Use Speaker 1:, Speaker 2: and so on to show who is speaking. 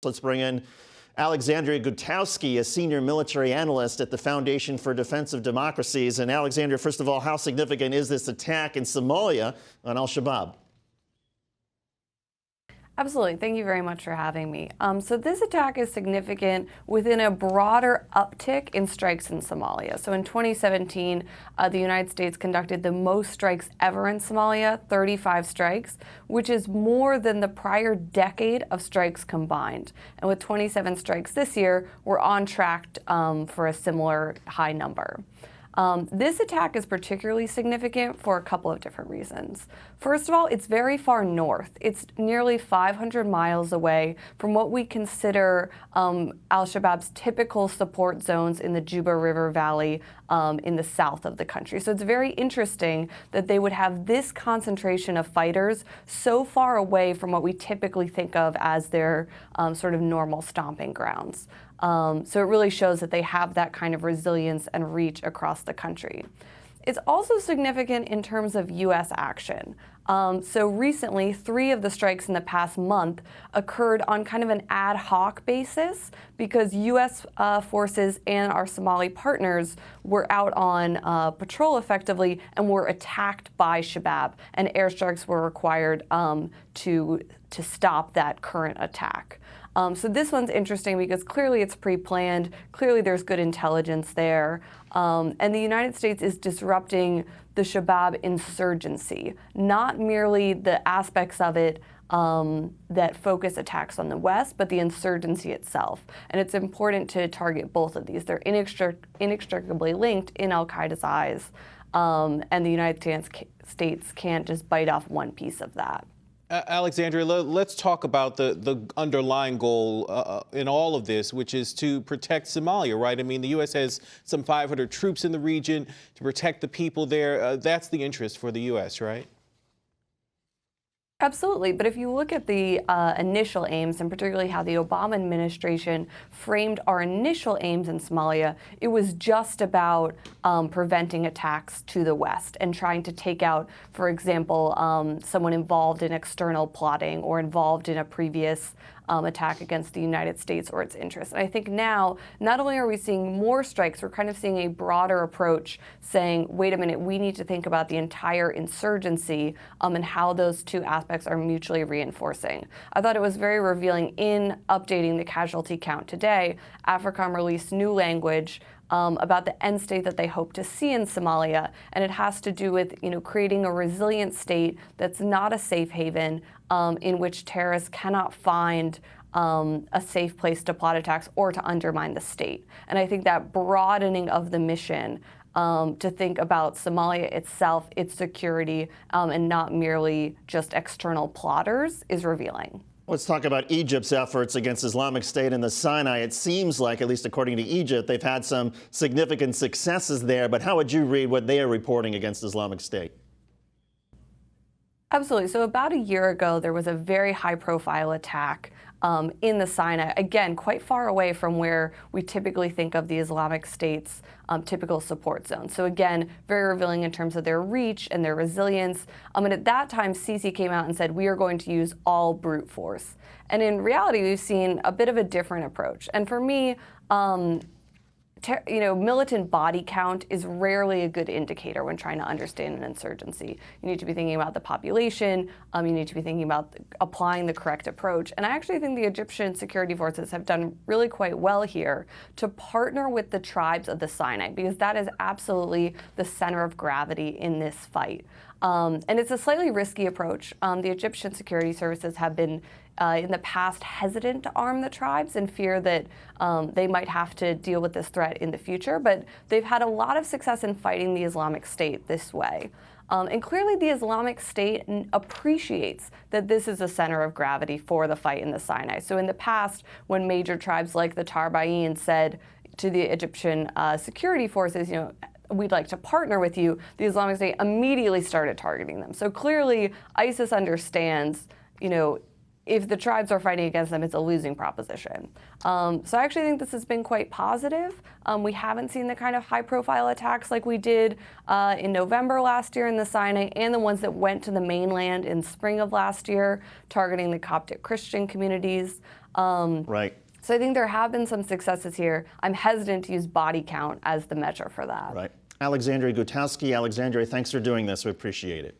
Speaker 1: Let's bring in Alexandra Gutowski, a senior military analyst at the Foundation for Defense of Democracies. And Alexandra, first of all, how significant is this attack in Somalia on al-Shabaab?
Speaker 2: Absolutely. Thank you very much for having me. So this attack is significant within a broader uptick in strikes in Somalia. So in 2017, the United States conducted the most strikes ever in Somalia, 35 strikes, which is more than the prior decade of strikes combined. And with 27 strikes this year, we're on track for a similar high number. This attack is particularly significant for a couple of different reasons. First of all, it's very far north. It's nearly 500 miles away from what we consider al-Shabaab's typical support zones in the Juba River Valley in the south of the country. So it's very interesting that they would have this concentration of fighters so far away from what we typically think of as their sort of normal stomping grounds. So it really shows that they have that kind of resilience and reach across the country. It's also significant in terms of U.S. action. So recently, 3 of the strikes in the past month occurred on kind of an ad hoc basis because U.S. Forces and our Somali partners were out on patrol effectively and were attacked by Shabaab, and airstrikes were required to stop that current attack. So this one's interesting because clearly it's pre-planned, clearly there's good intelligence there, and the United States is disrupting the Shabaab insurgency, not merely the aspects of it that focus attacks on the West, but the insurgency itself. And it's important to target both of these. They're inextricably linked in al-Qaeda's eyes, and the United States can't just bite off one piece of that.
Speaker 3: Alexandra, let's talk about the underlying goal in all of this, which is to protect Somalia, right? I mean, the U.S. has some 500 troops in the region to protect the people there. That's the interest for the U.S., right?
Speaker 2: Absolutely, but if you look at the initial aims, and particularly how the Obama administration framed our initial aims in Somalia, it was just about preventing attacks to the West and trying to take out, for example, someone involved in external plotting or involved in a previous attack against the United States or its interests. And I think now, not only are we seeing more strikes, we're kind of seeing a broader approach saying, wait a minute, we need to think about the entire insurgency and how those two aspects are mutually reinforcing. I thought it was very revealing in updating the casualty count today. AFRICOM released new language about the end state that they hope to see in Somalia, and it has to do with creating a resilient state that's not a safe haven in which terrorists cannot find a safe place to plot attacks or to undermine the state. And I think that broadening of the mission to think about Somalia itself, its security, and not merely just external plotters is revealing.
Speaker 1: Let's talk about Egypt's efforts against Islamic State in the Sinai. It seems like, at least according to Egypt, they've had some significant successes there. But how would you read what they are reporting against Islamic State?
Speaker 2: Absolutely. So about a year ago, there was a very high-profile attack in the Sinai, again, quite far away from where we typically think of the Islamic State's typical support zone. So again, very revealing in terms of their reach and their resilience. And at that time, Sisi came out and said, we are going to use all brute force. And in reality, we've seen a bit of a different approach. And for me, militant body count is rarely a good indicator when trying to understand an insurgency. You need to be thinking about the population. You need to be thinking about applying the correct approach. And I actually think the Egyptian security forces have done really quite well here to partner with the tribes of the Sinai, because that is absolutely the center of gravity in this fight. And it's a slightly risky approach. The Egyptian security services have been in the past hesitant to arm the tribes in fear that they might have to deal with this threat in the future, but they've had a lot of success in fighting the Islamic State this way. And clearly the Islamic State appreciates that this is a center of gravity for the fight in the Sinai. So in the past, when major tribes like the Tarbayin said to the Egyptian security forces, we'd like to partner with you, the Islamic State immediately started targeting them. So clearly ISIS understands, if the tribes are fighting against them, it's a losing proposition. So I actually think this has been quite positive. We haven't seen the kind of high-profile attacks like we did in November last year in the Sinai, and the ones that went to the mainland in spring of last year, targeting the Coptic Christian communities.
Speaker 1: Right.
Speaker 2: So I think there have been some successes here. I'm hesitant to use body count as the measure for that.
Speaker 1: Right. Alexandra Gutowski. Alexandra, thanks for doing this. We appreciate it.